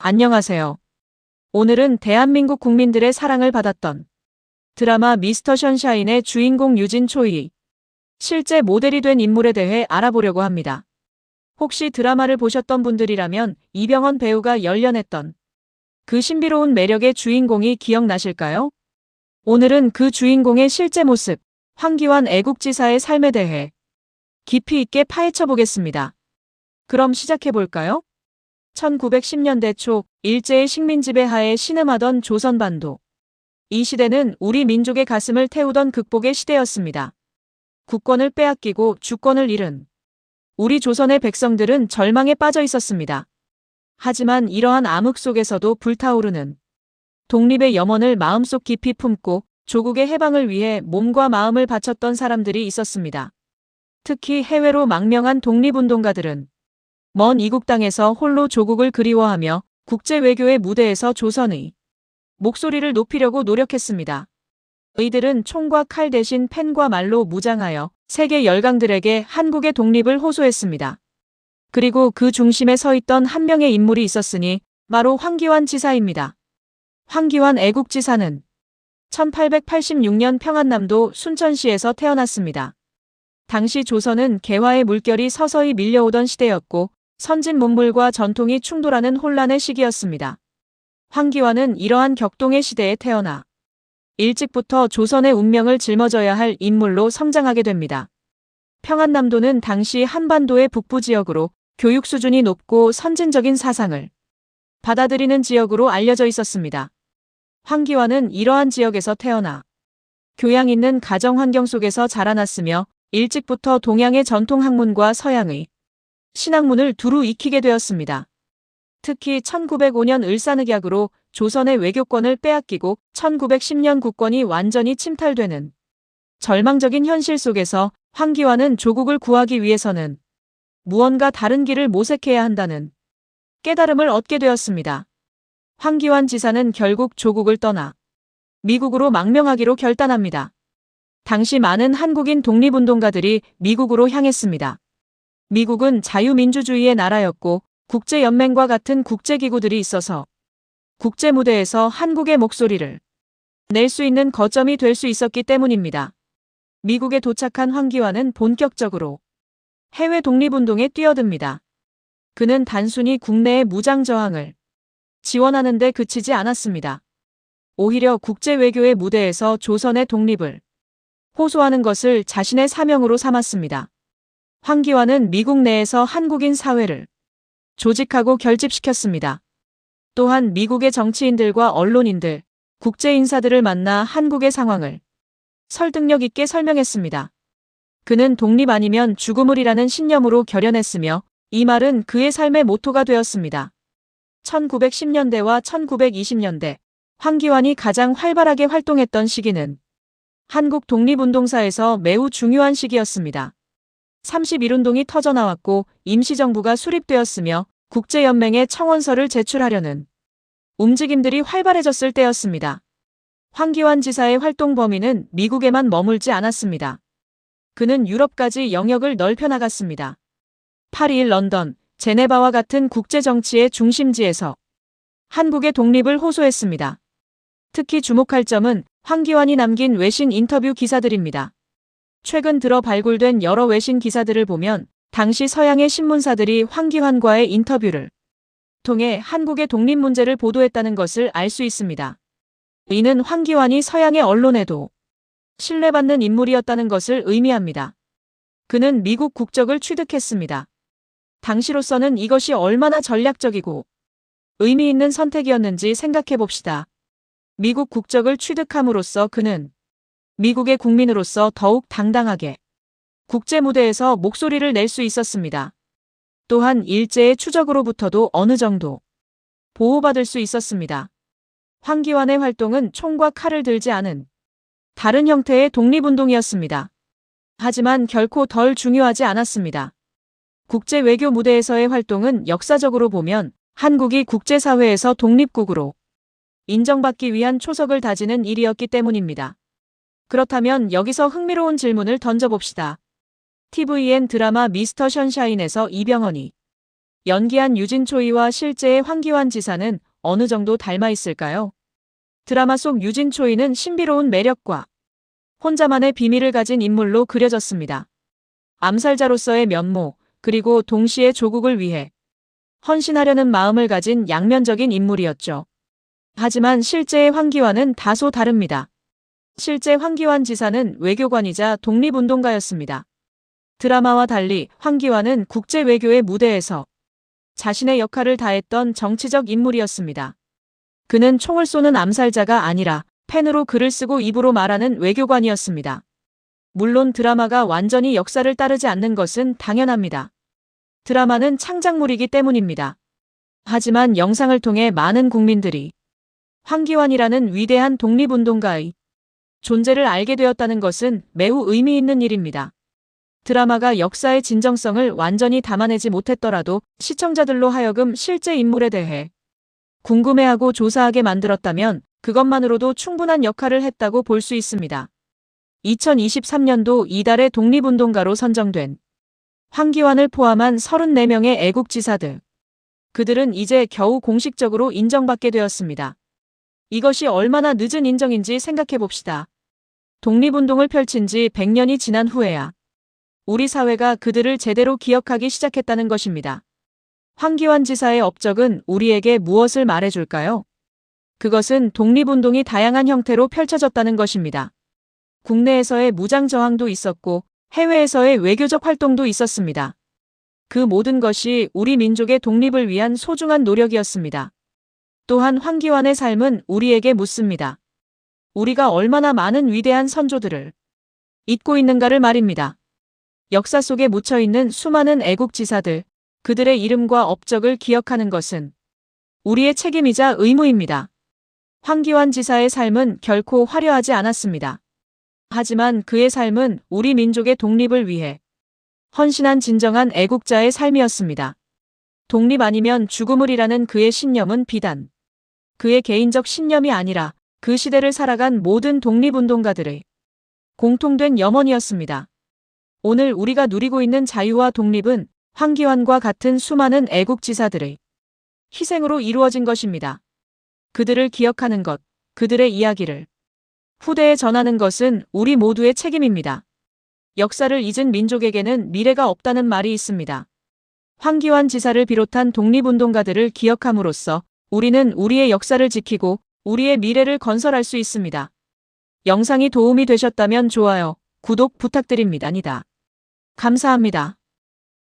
안녕하세요. 오늘은 대한민국 국민들의 사랑을 받았던 드라마 미스터 션샤인의 주인공 유진 초이, 실제 모델이 된 인물에 대해 알아보려고 합니다. 혹시 드라마를 보셨던 분들이라면 이병헌 배우가 열연했던 그 신비로운 매력의 주인공이 기억나실까요? 오늘은 그 주인공의 실제 모습, 황기환 애국지사의 삶에 대해 깊이 있게 파헤쳐 보겠습니다. 그럼 시작해볼까요? 1910년대 초 일제의 식민지배 하에 신음하던 조선반도. 이 시대는 우리 민족의 가슴을 태우던 극복의 시대였습니다. 국권을 빼앗기고 주권을 잃은 우리 조선의 백성들은 절망에 빠져 있었습니다. 하지만 이러한 암흑 속에서도 불타오르는 독립의 염원을 마음속 깊이 품고 조국의 해방을 위해 몸과 마음을 바쳤던 사람들이 있었습니다. 특히 해외로 망명한 독립운동가들은 먼 이국 땅에서 홀로 조국을 그리워하며 국제 외교의 무대에서 조선의 목소리를 높이려고 노력했습니다. 이들은 총과 칼 대신 펜과 말로 무장하여 세계 열강들에게 한국의 독립을 호소했습니다. 그리고 그 중심에 서 있던 한 명의 인물이 있었으니 바로 황기환 지사입니다. 황기환 애국지사는 1886년 평안남도 순천시에서 태어났습니다. 당시 조선은 개화의 물결이 서서히 밀려오던 시대였고 선진 문물과 전통이 충돌하는 혼란의 시기였습니다. 황기환은 이러한 격동의 시대에 태어나 일찍부터 조선의 운명을 짊어져야 할 인물로 성장하게 됩니다. 평안남도는 당시 한반도의 북부 지역으로 교육 수준이 높고 선진적인 사상을 받아들이는 지역으로 알려져 있었습니다. 황기환은 이러한 지역에서 태어나 교양 있는 가정 환경 속에서 자라났으며 일찍부터 동양의 전통 학문과 서양의 신학문을 두루 익히게 되었습니다. 특히 1905년 을사늑약으로 조선의 외교권을 빼앗기고 1910년 국권이 완전히 침탈되는 절망적인 현실 속에서 황기환은 조국을 구하기 위해서는 무언가 다른 길을 모색해야 한다는 깨달음을 얻게 되었습니다. 황기환 지사는 결국 조국을 떠나 미국으로 망명하기로 결단합니다. 당시 많은 한국인 독립운동가들이 미국으로 향했습니다. 미국은 자유민주주의의 나라였고 국제연맹과 같은 국제기구들이 있어서 국제 무대에서 한국의 목소리를 낼 수 있는 거점이 될 수 있었기 때문입니다. 미국에 도착한 황기환은 본격적으로 해외 독립운동에 뛰어듭니다. 그는 단순히 국내의 무장저항을 지원하는 데 그치지 않았습니다. 오히려 국제 외교의 무대에서 조선의 독립을 호소하는 것을 자신의 사명으로 삼았습니다. 황기환은 미국 내에서 한국인 사회를 조직하고 결집시켰습니다. 또한 미국의 정치인들과 언론인들, 국제 인사들을 만나 한국의 상황을 설득력 있게 설명했습니다. 그는 독립 아니면 죽음을이라는 신념으로 결연했으며 이 말은 그의 삶의 모토가 되었습니다. 1910년대와 1920년대 황기환이 가장 활발하게 활동했던 시기는 한국 독립운동사에서 매우 중요한 시기였습니다. 31운동이 터져나왔고 임시정부가 수립되었으며 국제연맹에 청원서를 제출하려는 움직임들이 활발해졌을 때였습니다. 황기환 지사의 활동 범위는 미국에만 머물지 않았습니다. 그는 유럽까지 영역을 넓혀나갔습니다. 파리, 런던, 제네바와 같은 국제정치의 중심지에서 한국의 독립을 호소했습니다. 특히 주목할 점은 황기환이 남긴 외신 인터뷰 기사들입니다. 최근 들어 발굴된 여러 외신 기사들을 보면 당시 서양의 신문사들이 황기환과의 인터뷰를 통해 한국의 독립 문제를 보도했다는 것을 알 수 있습니다. 이는 황기환이 서양의 언론에도 신뢰받는 인물이었다는 것을 의미합니다. 그는 미국 국적을 취득했습니다. 당시로서는 이것이 얼마나 전략적이고 의미 있는 선택이었는지 생각해 봅시다. 미국 국적을 취득함으로써 그는 미국의 국민으로서 더욱 당당하게 국제 무대에서 목소리를 낼 수 있었습니다. 또한 일제의 추적으로부터도 어느 정도 보호받을 수 있었습니다. 황기환의 활동은 총과 칼을 들지 않은 다른 형태의 독립운동이었습니다. 하지만 결코 덜 중요하지 않았습니다. 국제 외교 무대에서의 활동은 역사적으로 보면 한국이 국제사회에서 독립국으로 인정받기 위한 초석을 다지는 일이었기 때문입니다. 그렇다면 여기서 흥미로운 질문을 던져봅시다. TVN 드라마 미스터 션샤인에서 이병헌이 연기한 유진초이와 실제의 황기환 지사는 어느 정도 닮아 있을까요? 드라마 속 유진초이는 신비로운 매력과 혼자만의 비밀을 가진 인물로 그려졌습니다. 암살자로서의 면모, 그리고 동시에 조국을 위해 헌신하려는 마음을 가진 양면적인 인물이었죠. 하지만 실제의 황기환은 다소 다릅니다. 실제 황기환 지사는 외교관이자 독립운동가였습니다. 드라마와 달리 황기환은 국제 외교의 무대에서 자신의 역할을 다했던 정치적 인물이었습니다. 그는 총을 쏘는 암살자가 아니라 펜으로 글을 쓰고 입으로 말하는 외교관이었습니다. 물론 드라마가 완전히 역사를 따르지 않는 것은 당연합니다. 드라마는 창작물이기 때문입니다. 하지만 영상을 통해 많은 국민들이 황기환이라는 위대한 독립운동가의 존재를 알게 되었다는 것은 매우 의미 있는 일입니다. 드라마가 역사의 진정성을 완전히 담아내지 못했더라도 시청자들로 하여금 실제 인물에 대해 궁금해하고 조사하게 만들었다면 그것만으로도 충분한 역할을 했다고 볼 수 있습니다. 2023년도 이달의 독립운동가로 선정된 황기환을 포함한 34명의 애국지사들. 그들은 이제 겨우 공식적으로 인정받게 되었습니다. 이것이 얼마나 늦은 인정인지 생각해 봅시다. 독립운동을 펼친 지 100년이 지난 후에야 우리 사회가 그들을 제대로 기억하기 시작했다는 것입니다. 황기환 지사의 업적은 우리에게 무엇을 말해줄까요? 그것은 독립운동이 다양한 형태로 펼쳐졌다는 것입니다. 국내에서의 무장 저항도 있었고 해외에서의 외교적 활동도 있었습니다. 그 모든 것이 우리 민족의 독립을 위한 소중한 노력이었습니다. 또한 황기환의 삶은 우리에게 묻습니다. 우리가 얼마나 많은 위대한 선조들을 잊고 있는가를 말입니다. 역사 속에 묻혀있는 수많은 애국지사들, 그들의 이름과 업적을 기억하는 것은 우리의 책임이자 의무입니다. 황기환 지사의 삶은 결코 화려하지 않았습니다. 하지만 그의 삶은 우리 민족의 독립을 위해 헌신한 진정한 애국자의 삶이었습니다. 독립 아니면 죽음을이라는 그의 신념은 비단 그의 개인적 신념이 아니라 그 시대를 살아간 모든 독립운동가들의 공통된 염원이었습니다. 오늘 우리가 누리고 있는 자유와 독립은 황기환과 같은 수많은 애국지사들의 희생으로 이루어진 것입니다. 그들을 기억하는 것, 그들의 이야기를 후대에 전하는 것은 우리 모두의 책임입니다. 역사를 잊은 민족에게는 미래가 없다는 말이 있습니다. 황기환 지사를 비롯한 독립운동가들을 기억함으로써 우리는 우리의 역사를 지키고 우리의 미래를 건설할 수 있습니다. 영상이 도움이 되셨다면 좋아요, 구독 부탁드립니다. 감사합니다.